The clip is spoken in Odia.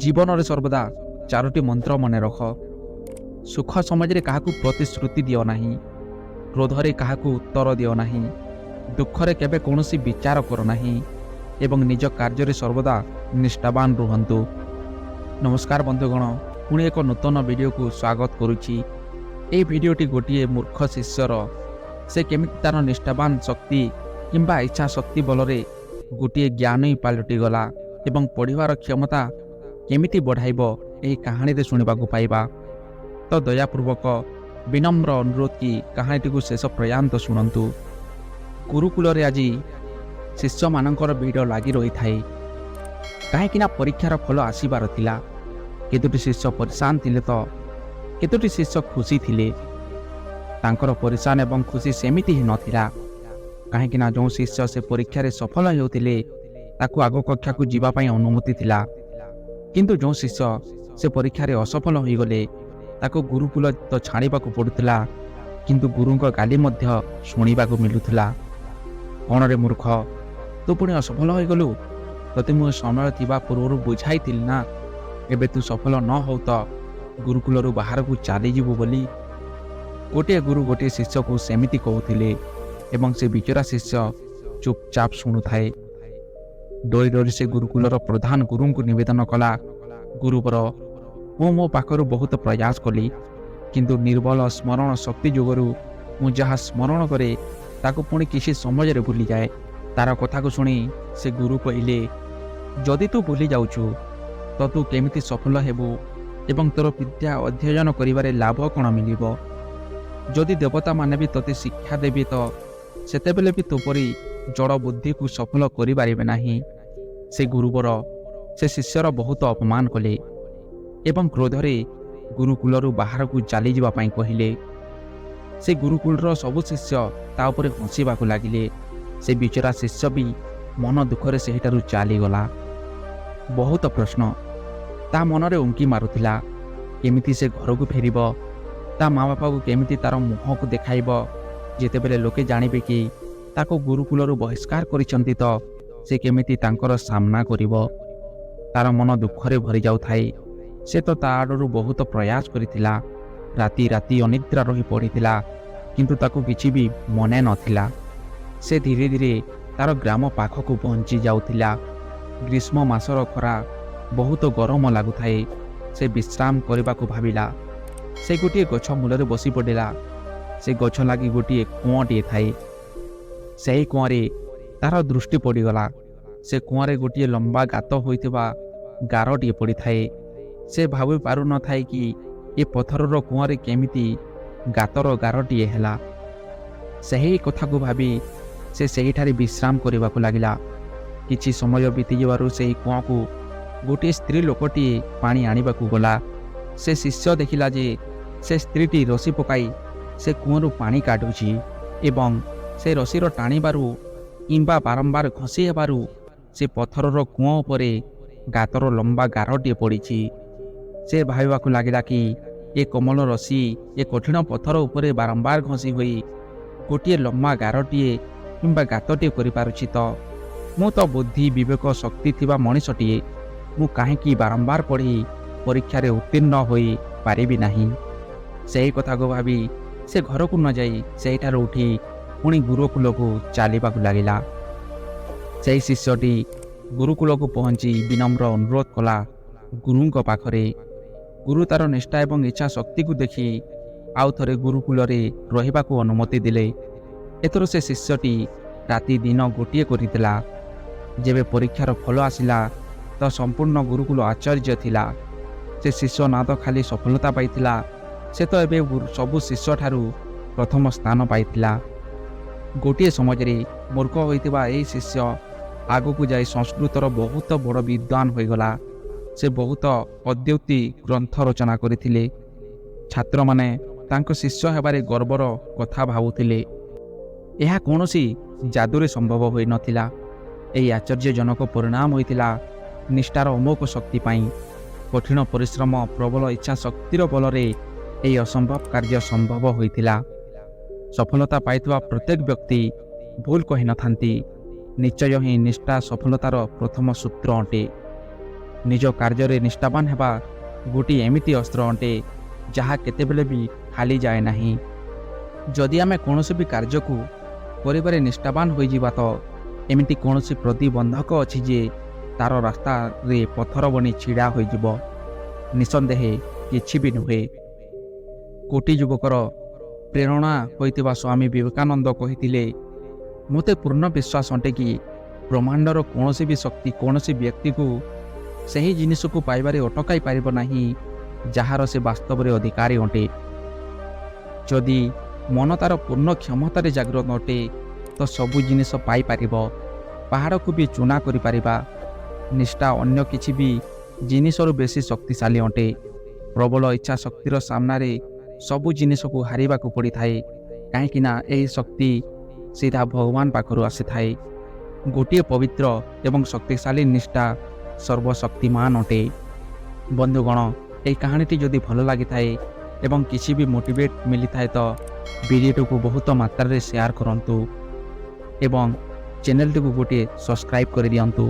ଜୀବନରେ ସର୍ବଦା ଚାରୋଟି ମନ୍ତ୍ର ମନେ ରଖ। ସୁଖ ସମାଜରେ କାହାକୁ ପ୍ରତିଶ୍ରୁତି ଦିଅ ନାହିଁ, କ୍ରୋଧରେ କାହାକୁ ଉତ୍ତର ଦିଅ ନାହିଁ, ଦୁଃଖରେ କେବେ କୌଣସି ବିଚାର କର ନାହିଁ ଏବଂ ନିଜ କାର୍ଯ୍ୟରେ ସର୍ବଦା ନିଷ୍ଠାବାନ ରୁହନ୍ତୁ। ନମସ୍କାର ବନ୍ଧୁଗଣ, ପୁଣି ଏକ ନୂତନ ଭିଡ଼ିଓକୁ ସ୍ୱାଗତ କରୁଛି। ଏହି ଭିଡ଼ିଓଟି ଗୋଟିଏ ମୂର୍ଖ ଶିଷ୍ୟର ସେ କେମିତି ତାର ନିଷ୍ଠାବାନ ଶକ୍ତି କିମ୍ବା ଇଚ୍ଛା ଶକ୍ତି ବଳରେ ଗୋଟିଏ ଜ୍ଞାନୀ ପାଲଟିଗଲା ଏବଂ ପଢ଼ିବାର କ୍ଷମତା କେମିତି ବଢ଼ାଇବ ଏହି କାହାଣୀରେ ଶୁଣିବାକୁ ପାଇବା। ତ ଦୟାପୂର୍ବକ ବିନମ୍ର ଅନୁରୋଧ କି କାହାଣୀଟିକୁ ଶେଷ ପର୍ଯ୍ୟନ୍ତ ଶୁଣନ୍ତୁ। ଗୁରୁକୁଳରେ ଆଜି ଶିଷ୍ୟମାନଙ୍କର ଭିଡ଼ ଲାଗି ରହିଥାଏ, କାହିଁକିନା ପରୀକ୍ଷାର ଫଳ ଆସିବାର ଥିଲା। କେତୋଟି ଶିଷ୍ୟ ପରିଶାନ ଥିଲେ ତ କେତୋଟି ଶିଷ୍ୟ ଖୁସି ଥିଲେ। ତାଙ୍କର ପରିଶାନ ଏବଂ ଖୁସି ସେମିତି ହିଁ ନଥିଲା, କାହିଁକିନା ଯେଉଁ ଶିଷ୍ୟ ସେ ପରୀକ୍ଷାରେ ସଫଳ ହେଉଥିଲେ ତାକୁ ଆଗ କକ୍ଷାକୁ ଯିବା ପାଇଁ ଅନୁମତି ଥିଲା, କିନ୍ତୁ ଯେଉଁ ଶିଷ୍ୟ ସେ ପରୀକ୍ଷାରେ ଅସଫଳ ହୋଇଗଲେ ତାକୁ ଗୁରୁକୁଲ ତ ଛାଡ଼ିବାକୁ ପଡ଼ୁଥିଲା, କିନ୍ତୁ ଗୁରୁଙ୍କ ଗାଲି ମଧ୍ୟ ଶୁଣିବାକୁ ମିଳୁଥିଲା। କ'ଣରେ ମୂର୍ଖ, ତୁ ପୁଣି ଅସଫଳ ହୋଇଗଲୁ? ତୋତେ ମୁଁ ସମୟ ଥିବା ପୂର୍ବରୁ ବୁଝାଇଥିଲି ନା, ଏବେ ତୁ ସଫଳ ନ ହେଉ ତ ଗୁରୁକୁଲରୁ ବାହାରକୁ ଚାଲିଯିବୁ ବୋଲି। ଗୋଟିଏ ଗୁରୁ ଗୋଟିଏ ଶିଷ୍ୟକୁ ସେମିତି କହୁଥିଲେ ଏବଂ ସେ ବିଚରା ଶିଷ୍ୟ ଚୁପଚାପ ଶୁଣୁଥାଏ। ଡରି ଡରି ସେ ଗୁରୁକୁଲର ପ୍ରଧାନ ଗୁରୁଙ୍କୁ ନିବେଦନ କଲା, ଗୁରୁବର, ମୁଁ ମୋ ପାଖରୁ ବହୁତ ପ୍ରୟାସ କଲି, କିନ୍ତୁ ନିର୍ବଳ ସ୍ମରଣ ଶକ୍ତି ଯୋଗୁଁ ମୁଁ ଯାହା ସ୍ମରଣ କରେ ତାକୁ ପୁଣି କିଛି ସମୟରେ ଭୁଲିଯାଏ। ତାର କଥାକୁ ଶୁଣି ସେ ଗୁରୁ କହିଲେ, ଯଦି ତୁ ଭୁଲି ଯାଉଛୁ ତ ତୁ କେମିତି ସଫଳ ହେବୁ ଏବଂ ତୋର ବିଦ୍ୟା ଅଧ୍ୟୟନ କରିବାରେ ଲାଭ କ'ଣ ମିଳିବ? ଯଦି ଦେବତାମାନେ ବି ତୋତେ ଶିକ୍ଷା ଦେବେ ତ ସେତେବେଳେ ବି ତୋ ପରି ଜଡ଼ ବୁଦ୍ଧିକୁ ସଫଳ କରିପାରିବେ ନାହିଁ। ସେ ଗୁରୁବର ସେ ଶିଷ୍ୟର ବହୁତ ଅପମାନ କଲେ ଏବଂ କ୍ରୋଧରେ ଗୁରୁକୁଲରୁ ବାହାରକୁ ଚାଲିଯିବା ପାଇଁ କହିଲେ। ସେ ଗୁରୁକୁଲର ସବୁ ଶିଷ୍ୟ ତା ଉପରେ ହସିବାକୁ ଲାଗିଲେ। ସେ ବିଚରା ଶିଷ୍ୟ ବି ମନ ଦୁଃଖରେ ସେହିଠାରୁ ଚାଲିଗଲା। ବହୁତ ପ୍ରଶ୍ନ ତା ମନରେ ଉଙ୍କି ମାରୁଥିଲା। କେମିତି ସେ ଘରକୁ ଫେରିବ? ତା ମା ବାପାକୁ କେମିତି ତାର ମୁହଁକୁ ଦେଖାଇବ? ଯେତେବେଳେ ଲୋକେ ଜାଣିବେ କି ତାକୁ ଗୁରୁକୁଲରୁ ବହିଷ୍କାର କରିଛନ୍ତି ତ ସେ କେମିତି ତାଙ୍କର ସାମ୍ନା କରିବ? ତାର ମନ ଦୁଃଖରେ ଭରି ଯାଉଥାଏ। ସେ ତ ତା ଆଡ଼ରୁ ବହୁତ ପ୍ରୟାସ କରିଥିଲା, ରାତି ରାତି ଅନିଦ୍ରା ରହି ପଡ଼ିଥିଲା, କିନ୍ତୁ ତାକୁ କିଛି ବି ମନେ ନଥିଲା। ସେ ଧୀରେ ଧୀରେ ତାର ଗ୍ରାମ ପାଖକୁ ପହଞ୍ଚି ଯାଉଥିଲା। ଗ୍ରୀଷ୍ମ ମାସର ଖରା ବହୁତ ଗରମ ଲାଗୁଥାଏ। ସେ ବିଶ୍ରାମ କରିବାକୁ ଭାବିଲା। ସେ ଗୋଟିଏ ଗଛ ମୂଳରେ ବସି ପଡ଼ିଲା। ସେ ଗଛ ଲାଗି ଗୋଟିଏ କୂଅଟିଏ ଥାଏ। ସେହି କୂଅରେ ତାର ଦୃଷ୍ଟି ପଡ଼ିଗଲା। ସେ କୂଅରେ ଗୋଟିଏ ଲମ୍ବା ଗାତ ହୋଇଥିବା ଗାରଟିଏ ପଡ଼ିଥାଏ। ସେ ଭାବି ପାରୁନଥାଏ କି ଏ ପଥରର କୂଅରେ କେମିତି ଗାତର ଗାରଟିଏ ହେଲା। ସେହି କଥାକୁ ଭାବି ସେ ସେହିଠାରେ ବିଶ୍ରାମ କରିବାକୁ ଲାଗିଲା। କିଛି ସମୟ ବିତିଯିବାରୁ ସେହି କୂଅକୁ ଗୋଟିଏ ସ୍ତ୍ରୀ ଲୋକଟିଏ ପାଣି ଆଣିବାକୁ ଗଲା। ସେ ଶିଷ୍ୟ ଦେଖିଲା ଯେ ସେ ସ୍ତ୍ରୀଟି ରସି ପକାଇ ସେ କୂଅରୁ ପାଣି କାଢ଼ୁଛି ଏବଂ ସେ ରସିର ଟାଣିବାରୁ କିମ୍ବା ବାରମ୍ବାର ଘଷି ହେବାରୁ ସେ ପଥରର କୂଅ ଉପରେ ଗାତର ଲମ୍ବା ଗାରଟିଏ ପଡ଼ିଛି। ସେ ଭାବିବାକୁ ଲାଗିଲା କି ଏ କୋମଳ ରସି ଏ କଠିନ ପଥର ଉପରେ ବାରମ୍ବାର ଘଷି ହୋଇ ଗୋଟିଏ ଲମ୍ବା ଗାରଟିଏ କିମ୍ବା ଗାତଟିଏ କରିପାରୁଛି ତ ମୁଁ ତ ବୁଦ୍ଧି ବିବେକ ଶକ୍ତି ଥିବା ମଣିଷଟିଏ, ମୁଁ କାହିଁକି ବାରମ୍ବାର ପଢ଼ି ପରୀକ୍ଷାରେ ଉତ୍ତୀର୍ଣ୍ଣ ହୋଇ ପାରିବି ନାହିଁ? ସେହି କଥାକୁ ଭାବି ସେ ଘରକୁ ନ ଯାଇ ସେହିଠାରୁ ଉଠି ପୁଣି ଗୁରୁକୁଲକୁ ଚାଲିବାକୁ ଲାଗିଲା। ସେହି ଶିଷ୍ୟଟି ଗୁରୁକୁଳକୁ ପହଞ୍ଚି ବିନମ୍ର ଅନୁରୋଧ କଲା ଗୁରୁଙ୍କ ପାଖରେ। ଗୁରୁ ତାର ନିଷ୍ଠା ଏବଂ ଇଚ୍ଛା ଶକ୍ତିକୁ ଦେଖି ଆଉ ଥରେ ଗୁରୁକୁଳରେ ରହିବାକୁ ଅନୁମତି ଦେଲେ। ଏଥର ସେ ଶିଷ୍ୟଟି ରାତି ଦିନ ଗୋଟିଏ କରିଥିଲା। ଯେବେ ପରୀକ୍ଷାର ଫଳ ଆସିଲା ତ ସମ୍ପୂର୍ଣ୍ଣ ଗୁରୁକୁଳ ଆଶ୍ଚର୍ଯ୍ୟ ଥିଲା। ସେ ଶିଷ୍ୟ ନା ତ ଖାଲି ସଫଳତା ପାଇଥିଲା, ସେ ତ ଏବେ ସବୁ ଶିଷ୍ୟଠାରୁ ପ୍ରଥମ ସ୍ଥାନ ପାଇଥିଲା। ଗୋଟିଏ ସମାଜରେ ମୂର୍ଖ ହୋଇଥିବା ଏହି ଶିଷ୍ୟ ଆଗକୁ ଯାଇ ସଂସ୍କୃତର ବହୁତ ବଡ଼ ବିଦ୍ୱାନ ହୋଇଗଲା। ସେ ବହୁତ ଅଦ୍ୱୈତୀ ଗ୍ରନ୍ଥ ରଚନା କରିଥିଲେ। ଛାତ୍ରମାନେ ତାଙ୍କ ଶିଷ୍ୟ ହେବାରେ ଗର୍ବର କଥା ଭାବୁଥିଲେ। ଏହା କୌଣସି ଯାଦୁରେ ସମ୍ଭବ ହୋଇନଥିଲା। ଏହି ଆଶ୍ଚର୍ଯ୍ୟଜନକ ପରିଣାମ ହୋଇଥିଲା ନିଷ୍ଠାର ଅମୋଘ ଶକ୍ତି ପାଇଁ। କଠିନ ପରିଶ୍ରମ ପ୍ରବଳ ଇଚ୍ଛା ଶକ୍ତିର ବଳରେ ଏହି ଅସମ୍ଭବ କାର୍ଯ୍ୟ ସମ୍ଭବ ହୋଇଥିଲା। ସଫଳତା ପାଇଥିବା ପ୍ରତ୍ୟେକ ବ୍ୟକ୍ତି ଭୁଲ କହିନଥାନ୍ତି। ନିଶ୍ଚୟ ହିଁ ନିଷ୍ଠା ସଫଳତାର ପ୍ରଥମ ସୂତ୍ର ଅଟେ। ନିଜ କାର୍ଯ୍ୟରେ ନିଷ୍ଠାବାନ ହେବା ଗୋଟିଏ ଏମିତି ଅସ୍ତ୍ର ଅଟେ ଯାହା କେତେବେଳେ ବି ଖାଲି ଯାଏ ନାହିଁ। ଯଦି ଆମେ କୌଣସି ବି କାର୍ଯ୍ୟକୁ କରିବାରେ ନିଷ୍ଠାବାନ ହୋଇଯିବା ତ ଏମିତି କୌଣସି ପ୍ରତିବନ୍ଧକ ଅଛି ଯେ ତା'ର ରାସ୍ତାରେ ପଥର ବନି ଛିଡ଼ା ହୋଇଯିବ? ନିଃସନ୍ଦେହେ କିଛି ବି ନୁହେଁ। କୋଟି ଯୁବକର ପ୍ରେରଣା ହୋଇଥିବା ସ୍ୱାମୀ ବିବେକାନନ୍ଦ କହିଥିଲେ, ମୋତେ ପୂର୍ଣ୍ଣ ବିଶ୍ୱାସ ଅଟେ କି ବ୍ରହ୍ମାଣ୍ଡର କୌଣସି ବି ଶକ୍ତି କୌଣସି ବ୍ୟକ୍ତିକୁ ସେହି ଜିନିଷକୁ ପାଇବାରେ ଅଟକାଇ ପାରିବ ନାହିଁ ଯାହାର ସେ ବାସ୍ତବରେ ଅଧିକାରୀ ଅଟେ। ଯଦି ମନ ତା'ର ପୂର୍ଣ୍ଣ କ୍ଷମତାରେ ଜାଗ୍ରତ ଅଟେ ତ ସବୁ ଜିନିଷ ପାଇପାରିବ, ପାହାଡ଼କୁ ବି ଚୂନା କରିପାରିବା। ନିଷ୍ଠା ଅନ୍ୟ କିଛି ବି ଜିନିଷରୁ ବେଶୀ ଶକ୍ତିଶାଳୀ ଅଟେ। ପ୍ରବଳ ଇଚ୍ଛା ଶକ୍ତିର ସାମ୍ନାରେ ସବୁ ଜିନିଷକୁ ହାରିବାକୁ ପଡ଼ିଥାଏ, କାହିଁକିନା ଏହି ଶକ୍ତି ସିଧା ଭଗବାନ ପାଖରୁ ଆସିଥାଏ। ଗୋଟିଏ ପବିତ୍ର ଏବଂ ଶକ୍ତିଶାଳୀ ନିଷ୍ଠା ସର୍ବଶକ୍ତିମାନ ଅଟେ। ବନ୍ଧୁଗଣ, ଏହି କାହାଣୀଟି ଯଦି ଭଲ ଲାଗିଥାଏ ଏବଂ କିଛି ବି ମୋଟିଭେଟ୍ ମିଳିଥାଏ ତ ଭିଡ଼ିଓଟିକୁ ବହୁତ ମାତ୍ରାରେ ସେୟାର କରନ୍ତୁ ଏବଂ ଚ୍ୟାନେଲଟିକୁ ଗୋଟିଏ ସବସ୍କ୍ରାଇବ୍ କରିଦିଅନ୍ତୁ।